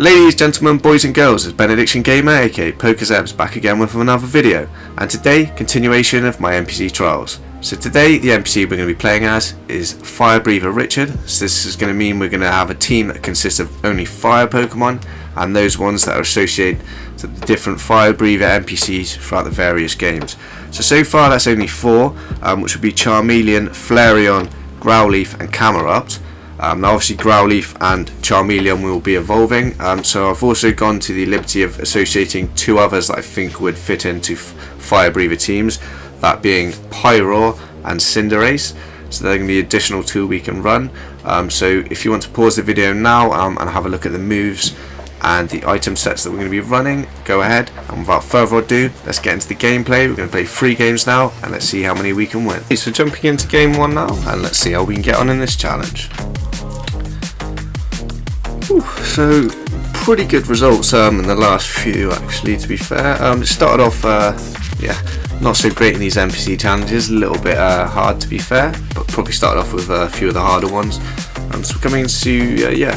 Ladies, gentlemen, boys and girls, it's Benediction Gamer aka PokéXebz back again with another video, and today, continuation of my NPC trials. So today the NPC we're going to be playing as is Firebreather Richard. So this is going to mean we're going to have a team that consists of only fire Pokemon and those ones that are associated to the different Firebreather NPCs throughout the various games. So far that's only 4, which will be Charmeleon, Flareon, Growlithe and Camerupt. Now obviously Growlithe and Charmeleon will be evolving, so I've also gone to the liberty of associating 2 others that I think would fit into Firebreather teams, that being Pyroar and Cinderace. So they're going to be additional 2 we can run. So if you want to pause the video now and have a look at the moves and the item sets that we're going to be running, go ahead, and without further ado, let's get into the gameplay. We're going to play 3 games now and let's see how many we can win. So jumping into game 1 now, and let's see how we can get on in this challenge. So pretty good results in the last few, actually, to be fair. It started off not so great in these NPC challenges, a little bit hard to be fair, but probably started off with a few of the harder ones. So we're coming into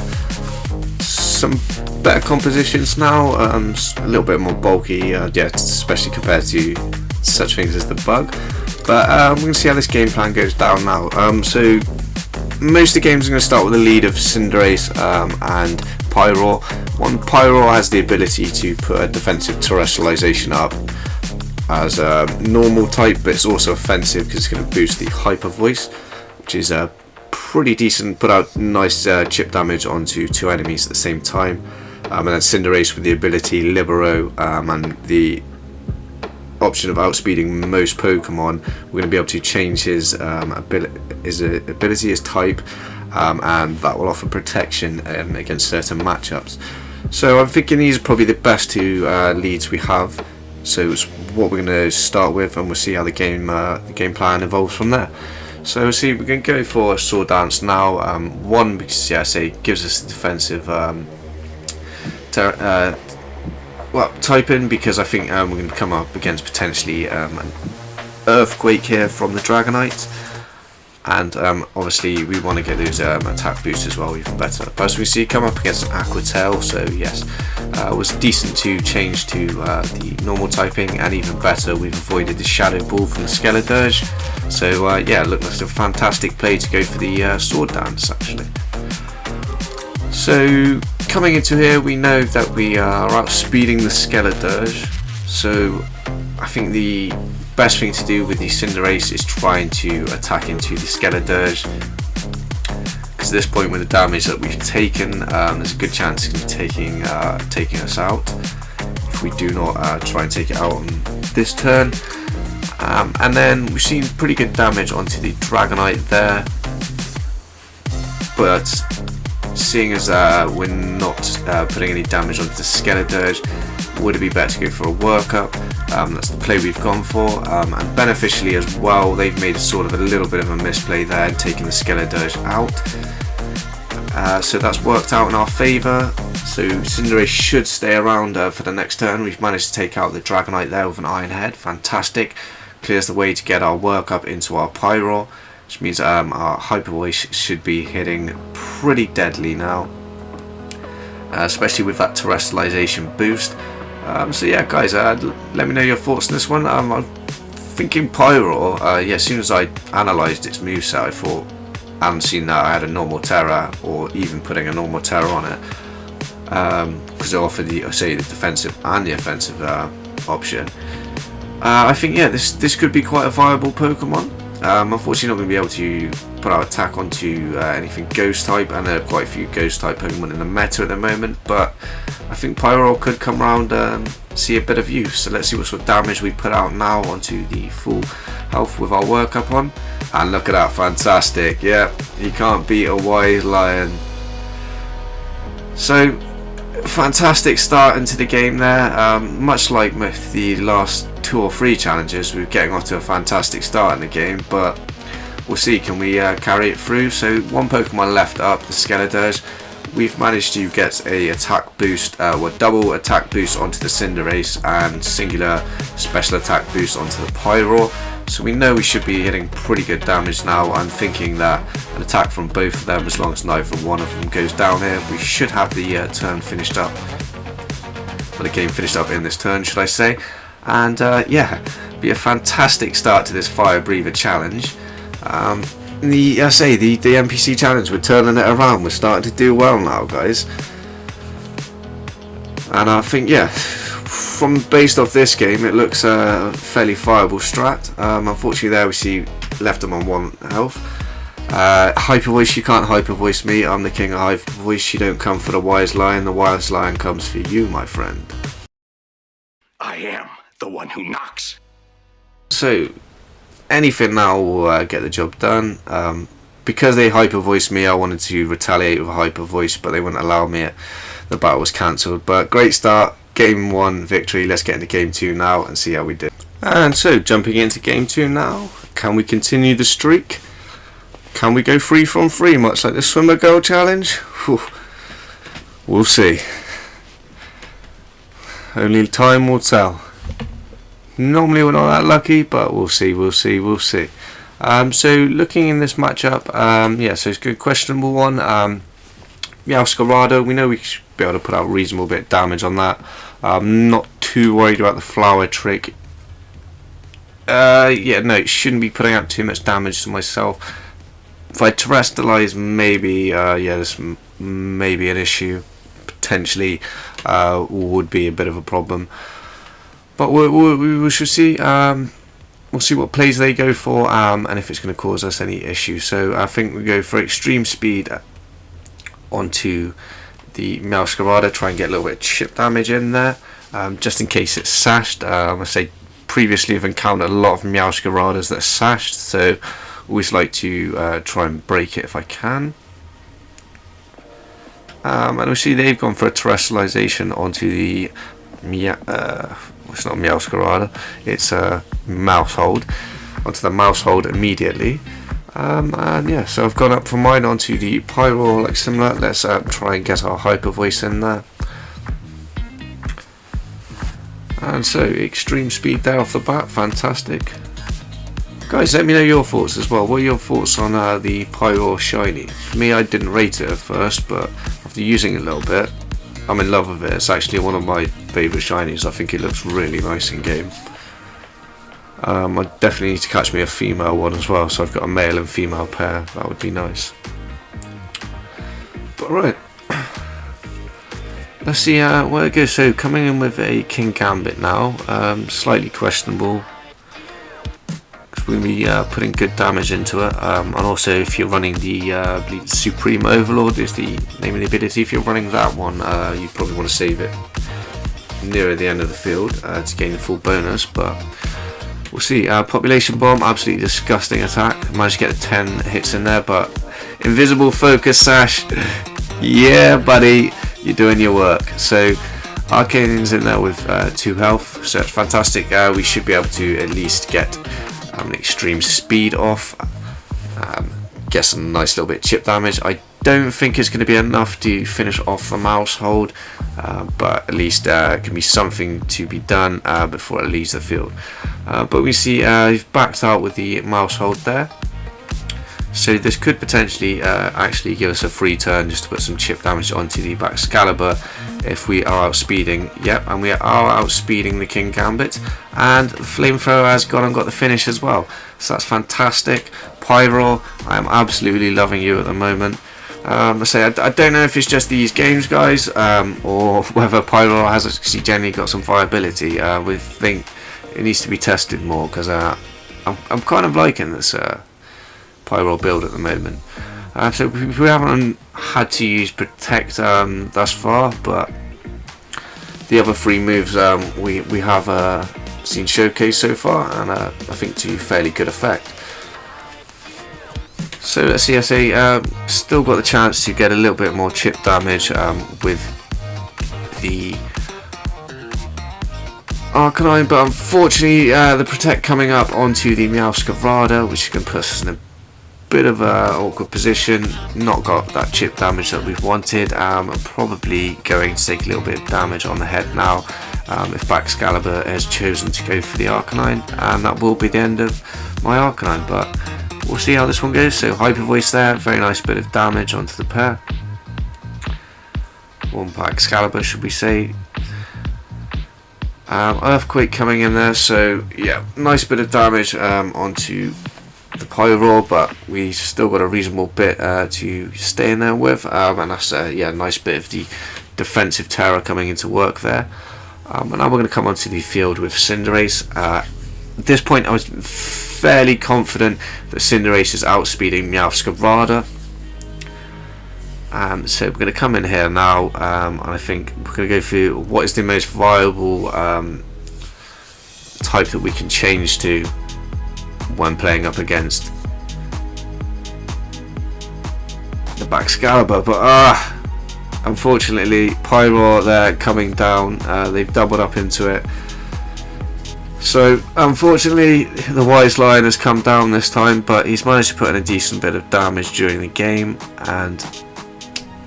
some better compositions now, a little bit more bulky, especially compared to such things as the bug, but we're going to see how this game plan goes down now. So most of the games are going to start with the lead of Cinderace and Pyroar. Pyroar has the ability to put a defensive terrestrialization up as a normal type, but it's also offensive because it's going to boost the hyper voice, which is pretty decent, put out nice chip damage onto 2 enemies at the same time. And then Cinderace with the ability Libero and the option of outspeeding most Pokemon, we're going to be able to change his ability, his type, and that will offer protection against certain matchups. So I'm thinking these are probably the best 2 leads we have. So it's what we're going to start with, and we'll see how the game plan evolves from there. So we'll see. We're going to go for a Sword Dance now. One, because it gives us the defensive typing, because I think we're going to come up against potentially an Earthquake here from the Dragonite, and obviously we want to get those attack boosts as well, even better. But as we see, come up against an Aqua Tail, so yes, it was decent to change to the normal typing, and even better, we've avoided the Shadow Ball from the Skeledirge. So yeah, it looked like a fantastic play to go for the Sword Dance, actually. So coming into here, we know that we are outspeeding the Skeledirge, so I think the best thing to do with the Cinderace is trying to attack into the Skeledirge, because at this point with the damage that we've taken, there's a good chance it's going to be taking us out if we do not try and take it out on this turn. And then we've seen pretty good damage onto the Dragonite there, but seeing as we're not putting any damage onto the Skeledirge, would it be better to go for a workup? That's the play we've gone for, and beneficially as well, they've made sort of a little bit of a misplay there, taking the Skeledirge out. So that's worked out in our favour. So Cinderace should stay around for the next turn. We've managed to take out the Dragonite there with an Iron Head, fantastic. Clears the way to get our workup into our Pyroar, which means our Hyper Voice should be hitting pretty deadly now, especially with that terrestrialization boost. So yeah, guys, let me know your thoughts on this one. I'm thinking Pyroar. As soon as I analysed its moveset, I thought, I hadn't seen that I had a normal Terra, or even putting a normal Terra on it, because it offered the defensive and the offensive option. I think this could be quite a viable Pokemon. Unfortunately not going to be able to put our attack onto anything Ghost type, and there are quite a few Ghost type Pokemon in the meta at the moment, but I think Pyroar could come around and see a bit of use. So let's see what sort of damage we put out now onto the full health with our workup on, and look at that, fantastic. Yeah, you can't beat a wise lion. So fantastic start into the game there. Much like with the last 2 or 3 challenges, we're getting off to a fantastic start in the game, but we'll see, can we carry it through? So 1 Pokemon left up, the Skeledirge. We've managed to get a attack boost, double attack boost onto the Cinderace, and singular special attack boost onto the Pyroar. So we know we should be hitting pretty good damage now. I'm thinking that an attack from both of them, as long as neither one of them goes down here, we should have the turn finished up. Well, the game finished up in this turn, should I say. And yeah, be a fantastic start to this Firebreather challenge. The NPC challenge, we're turning it around. We're starting to do well now, guys. And I think, yeah, based off this game, it looks a fairly viable strat. Unfortunately, there we see left them on 1 health. Hyper voice, you can't hyper voice me. I'm the king of hyper voice. You don't come for the wise lion. The wise lion comes for you, my friend. I am the one who knocks. So, anything now will get the job done. Because they hyper voiced me, I wanted to retaliate with a hyper voice, but they wouldn't allow me. The battle was cancelled. But great start. Game 1 victory. Let's get into game 2 now and see how we did. And so, jumping into game 2 now. Can we continue the streak? Can we go 3 from 3, much like the Swimmer Girl challenge? Whew. We'll see. Only time will tell. Normally we're not that lucky, but we'll see. So looking in this matchup, yeah, so it's a good questionable one. Meowscarada, we know we should be able to put out a reasonable bit of damage on that. Not too worried about the flower trick. Yeah, no, it shouldn't be putting out too much damage to myself. If I terrestrialize, maybe, yeah, this may be an issue. Potentially would be a bit of a problem. But we shall see. We'll see what plays they go for, and if it's going to cause us any issues. So I think we go for extreme speed onto the Meowscarada, try and get a little bit of chip damage in there, just in case it's sashed. I say previously I've encountered a lot of Meowscaradas that are sashed, so always like to try and break it if I can. And we see they've gone for a terrestrialization onto the it's not Meowscarada, it's a Mousehold, onto the Mousehold immediately. And yeah, so I've gone up from mine onto the Pyro, like similar. Let's try and get our Hyper Voice in there. And so extreme speed there off the bat, fantastic. Guys, let me know your thoughts as well. What are your thoughts on the Pyro Shiny? For me, I didn't rate it at first, but after using it a little bit, I'm in love with it. It's actually one of my favourite shinies. I think it looks really nice in game. I definitely need to catch me a female one as well, so I've got a male and female pair. That would be nice. But right, let's see where it goes. So coming in with a King Gambit now, slightly questionable. We'll be putting good damage into it, and also if you're running the I believe it's Supreme Overlord is the name of the ability. If you're running that one, you probably want to save it nearer the end of the field to gain the full bonus, but we'll see. Population Bomb, absolutely disgusting attack. Managed to get the 10 hits in there, but Invisible Focus Sash, yeah buddy, you're doing your work. So Arcanine's in there with 2 health, so it's fantastic. We should be able to at least get an extreme speed off, get some nice little bit of chip damage. I don't think it's going to be enough to finish off the Mousehold, but at least it can be something to be done before it leaves the field. But we see we've backed out with the Mousehold there, so this could potentially actually give us a free turn just to put some chip damage onto the Baxcalibur if we are outspeeding. Yep, and we are outspeeding the King Gambit, and the Flamethrower has gone and got the finish as well, so that's fantastic. Pyro, I am absolutely loving you at the moment. I say I don't know if it's just these games, guys, or whether Pyro has actually generally got some viability. We think it needs to be tested more, because I'm kind of liking this Pyro build at the moment. So we haven't had to use Protect thus far, but the other 3 moves we have seen showcased so far, and I think to fairly good effect. So let's see, I say still got the chance to get a little bit more chip damage with the Arcanine, but unfortunately the Protect coming up onto the Meowscarada, which is going to put us in a bit of a awkward position, not got that chip damage that we've wanted. I'm probably going to take a little bit of damage on the head now if Baxcalibur has chosen to go for the Arcanine, and that will be the end of my Arcanine, but we'll see how this one goes. So Hyper Voice there, very nice bit of damage onto the pair. One Baxcalibur, should we say. Earthquake coming in there, so yeah, nice bit of damage onto the Pyroar, but we still got a reasonable bit to stay in there with, and that's yeah, nice bit of the defensive terror coming into work there. And now we're going to come onto the field with Cinderace. At this point I was fairly confident that Cinderace is outspeeding Meowscarada. So we're going to come in here now, and I think we're going to go through what is the most viable type that we can change to when playing up against the Baxcalibur, but unfortunately Pyroar there coming down, they've doubled up into it. So unfortunately the Wise Lion has come down this time, but he's managed to put in a decent bit of damage during the game, and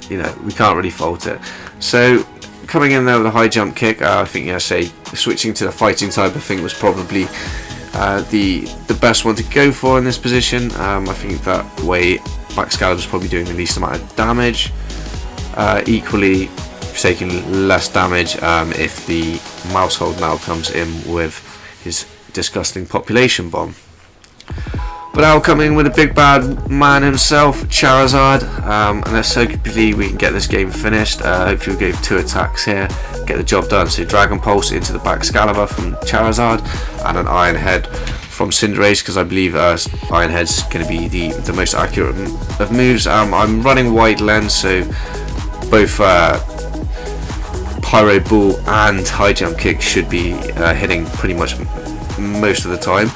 you know, we can't really fault it. So coming in there with a high jump kick, I think, yeah, say switching to the fighting type I think was probably the best one to go for in this position. I think that way Baxcalibur is probably doing the least amount of damage. Equally taking less damage if the Mousehold now comes in with his disgusting population bomb. But now coming with a big bad man himself, Charizard, and let's hopefully we can get this game finished. Hopefully we'll go 2 attacks here, get the job done. So Dragon Pulse into the Baxcalibur from Charizard, and an Iron Head from Cinderace, because I believe Iron Head's going to be the most accurate of moves. I'm running wide lens, so both Pyro Ball and High Jump Kick should be hitting pretty much most of the time,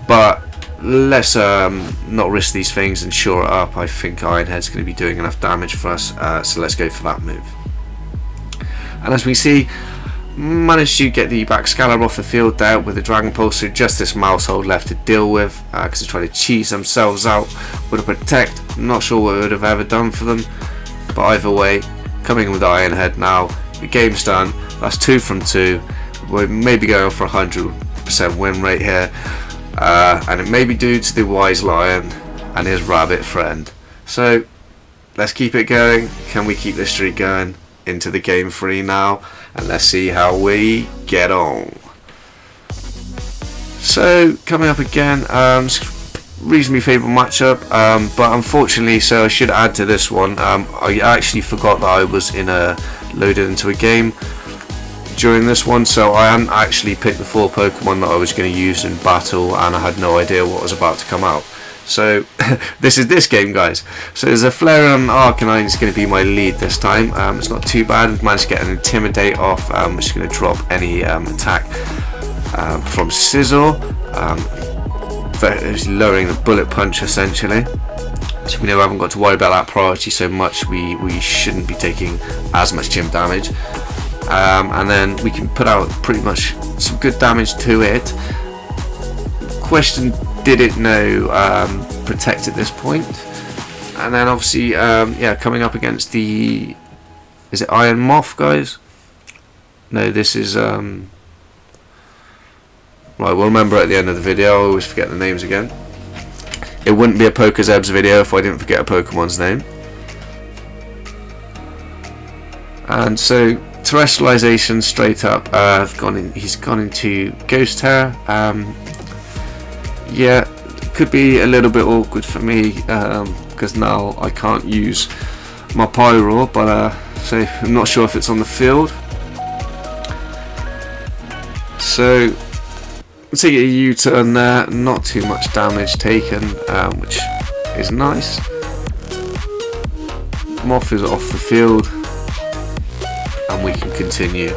but let's not risk these things and shore it up. I think Iron Head's going to be doing enough damage for us, so let's go for that move. And as we see, managed to get the Baxcalibur off the field there with the Dragon Pulse, so just this Mousehold left to deal with, because they're trying to cheese themselves out with a Protect. I'm not sure what it would have ever done for them, but either way, coming in with Iron Head now, the game's done. That's 2 from 2. We're maybe going for 100% win rate here. And it may be due to the Wise Lion and his rabbit friend. So let's keep it going. Can we keep this streak going into the game 3 now? And let's see how we get on. So coming up again, reasonably favourable matchup, but unfortunately, so I should add to this one, I actually forgot that I was loaded into a game during this one, so I hadn't actually picked the 4 Pokemon that I was going to use in battle, and I had no idea what was about to come out. So this is this game, guys. So there's a Flareon Arcanine is going to be my lead this time. It's not too bad. We've managed to get an Intimidate off, which is going to drop any attack from Scizor. It's lowering the Bullet Punch essentially. So we know we haven't got to worry about that priority so much. We shouldn't be taking as much gym damage. And then we can put out pretty much some good damage to it. Question, did it know Protect at this point? And then obviously yeah, coming up against the, is it Iron Moth, guys? No, this is right, we'll remember at the end of the video. I always forget the names again. It wouldn't be a PokéXebz video if I didn't forget a Pokemon's name. And so Terrestrialization straight up, he's gone into Ghost Terror. Yeah, could be a little bit awkward for me because now I can't use my Pyroar, but so I'm not sure if it's on the field. So we'll take a U-turn there, not too much damage taken, which is nice. Moth is off the field, and we can continue.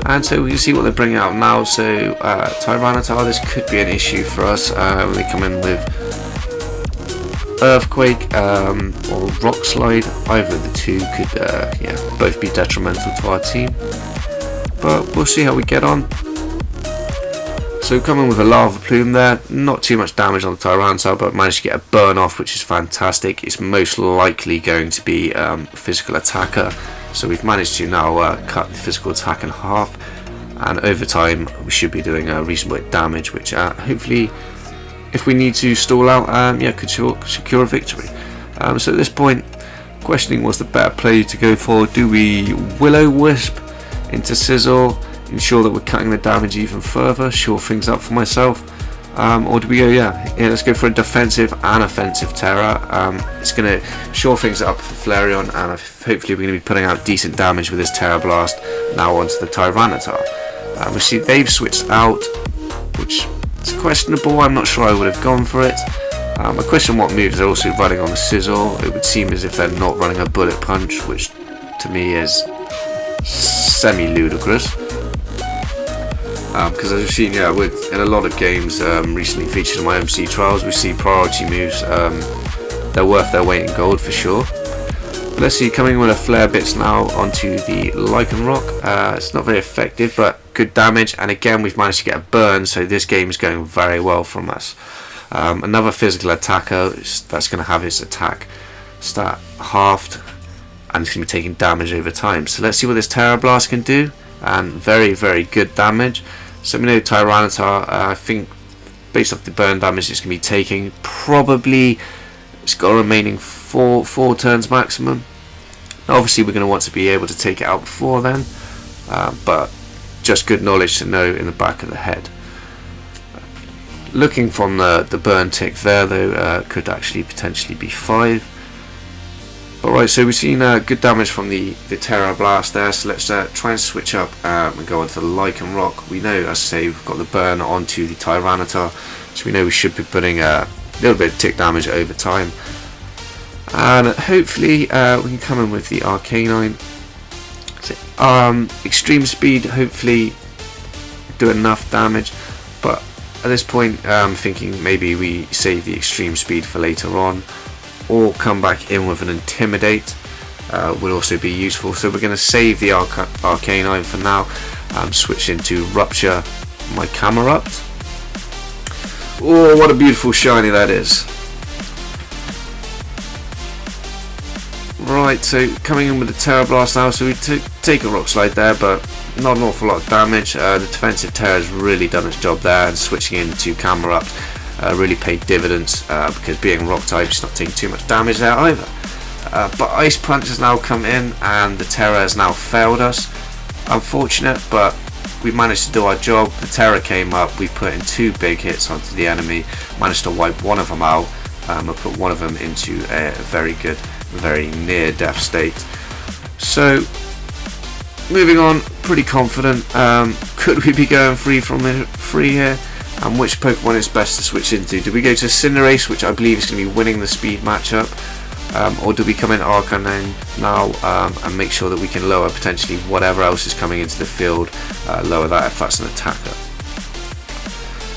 And so we can see what they're bringing out now. So Tyranitar, this could be an issue for us. They come in with Earthquake or Rock Slide. Either of the two could yeah, both be detrimental to our team. But we'll see how we get on. So So coming with a lava plume there, not too much damage on the Tyranitar, but managed to get a burn off, which is fantastic. It's most likely going to be a physical attacker, so we've managed to now cut the physical attack in half, and over time we should be doing a reasonable bit of damage, which hopefully, if we need to stall out, could secure a victory. So at this point, questioning was the better play to go for. Do we Will-O-Wisp into Sizzle, ensure that we're cutting the damage even further, shore things up for myself, or do we go, let's go for a defensive and offensive Terra. It's going to shore things up for Flareon, and hopefully we're going to be putting out decent damage with this Terra Blast now onto the Tyranitar. We see they've switched out, which is questionable. I'm not sure I would have gone for it. I question what moves they're also running on the Sizzle. It would seem as if they're not running a Bullet Punch, which to me is semi-ludicrous. Because as we've seen, in a lot of games recently featured in my MC trials, we see priority moves. They're worth their weight in gold for sure. But let's see, coming with a Flare Bits now onto the Lycanroc. It's not very effective, but good damage. And again, we've managed to get a burn, so this game is going very well from us. Another physical attacker that's going to have his attack stat halved, and it's going to be taking damage over time. So let's see what this Terra Blast can do. And very, very good damage. So we know Tyranitar, I think based off the burn damage it's going to be taking, probably it's got a remaining four turns maximum. Obviously we're going to want to be able to take it out before then, but just good knowledge to know in the back of the head. Looking from the burn tick there though, could actually potentially be 5. Alright, so we've seen good damage from the Terra Blast there, so let's try and switch up and go onto the Lycanroc. We know, as I say, we've got the burn onto the Tyranitar, so we know we should be putting a little bit of tick damage over time. And hopefully we can come in with the Arcanine. So, extreme speed, hopefully do enough damage, but at this point I'm thinking maybe we save the extreme speed for later on, or come back in with an Intimidate will also be useful. So we're going to save the Arcanine for now, switch into Rupture my Camerupt. Oh, what a beautiful shiny that is. Right, so coming in with the Terra Blast now, so we take a Rock Slide there, but not an awful lot of damage. The defensive Terra has really done its job there, and switching into Camerupt really paid dividends, because being rock type, it's not taking too much damage there either. But Ice Punch has now come in, and the Terra has now failed us. Unfortunate, but we managed to do our job. The Terra came up, we put in 2 big hits onto the enemy, managed to wipe one of them out, and put one of them into a very good, very near death state. So moving on, pretty confident. Could we be going free here? And which Pokemon is best to switch into? Do we go to Cinderace, which I believe is going to be winning the speed matchup, or do we come in Arcanine now and make sure that we can lower potentially whatever else is coming into the field, lower that if that's an attacker?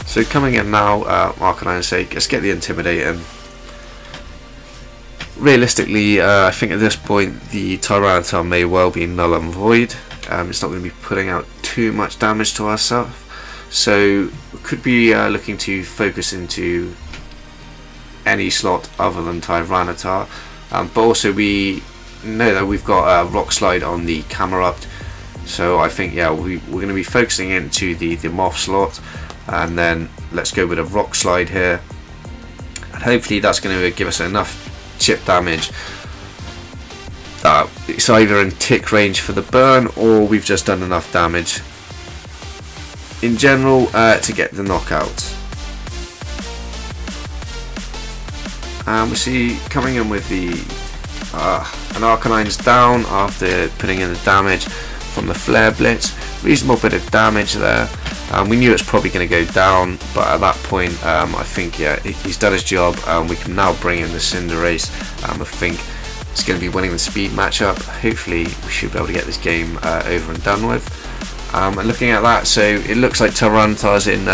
So coming in now, Arcanine's sake, let's get the Intimidate in. Realistically, I think at this point the Tyranitar may well be null and void. It's not going to be putting out too much damage to ourselves. So we could be looking to focus into any slot other than Tyranitar, but also we know that we've got a Rock Slide on the Camerupt, so I think we're going to be focusing into the Moth slot, and then let's go with a Rock Slide here, and hopefully that's going to give us enough chip damage that it's either in tick range for the burn, or we've just done enough damage in general to get the knockout. And we see coming in with the an Arcanine's down after putting in the damage from the Flare Blitz. Reasonable bit of damage there. We knew it's probably going to go down, but at that point I think he's done his job. We can now bring in the Cinderace. I think it's going to be winning the speed matchup. Hopefully we should be able to get this game over and done with. And looking at that, so it looks like Tyranitar's in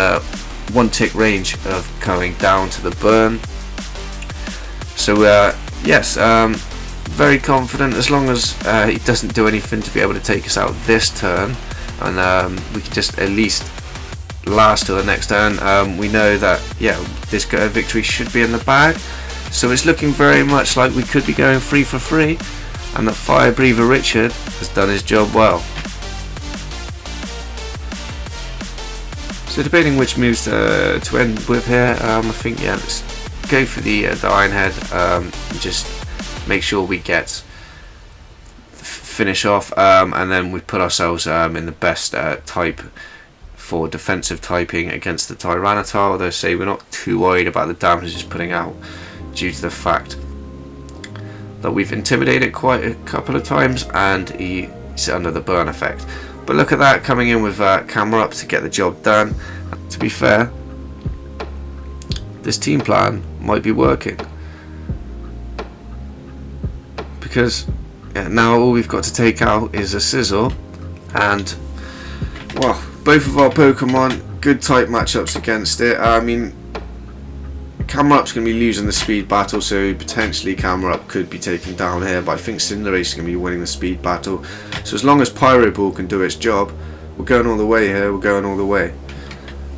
1 tick range of going down to the burn. So yes, very confident, as long as he doesn't do anything to be able to take us out this turn, and we can just at least last till the next turn, we know that this victory should be in the bag. So it's looking very much like we could be going 3 for 3, and that Firebreather Richard has done his job well. So debating which moves to end with here, I think let's go for the Iron Head, and just make sure we get finish off, and then we put ourselves in the best type for defensive typing against the Tyranitar, although say we're not too worried about the damage he's putting out due to the fact that we've intimidated quite a couple of times and he's under the burn effect. But look at that, coming in with Camerupt to get the job done. To be fair, this team plan might be working, because now all we've got to take out is a Sizzle, and well, both of our Pokemon good type matchups against it. I mean, Camerupt's going to be losing the speed battle, so potentially Camerupt could be taken down here, but I think Cinderace is going to be winning the speed battle. So as long as Pyro Ball can do its job, we're going all the way here, we're going all the way.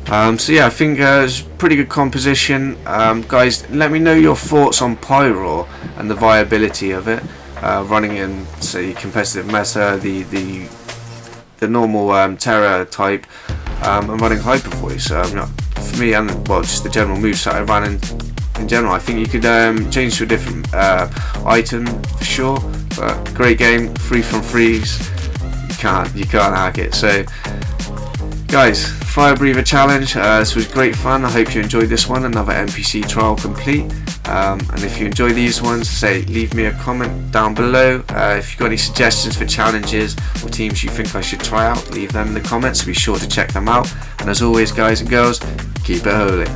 So yeah, I think it's pretty good composition. Guys, let me know your thoughts on Pyro and the viability of it, running in, say, competitive meta, the normal Terra type, and running Hyper Voice. For me, and well, just the general moveset I ran in general, I think you could change to a different item for sure. But great game, 3 from 3s. You can't hack it. So guys, Firebreather challenge. This was great fun. I hope you enjoyed this one. Another NPC trial complete. And if you enjoy these ones, leave me a comment down below. If you've got any suggestions for challenges or teams you think I should try out, leave them in the comments. Be sure to check them out. And as always, guys and girls, keep it holy.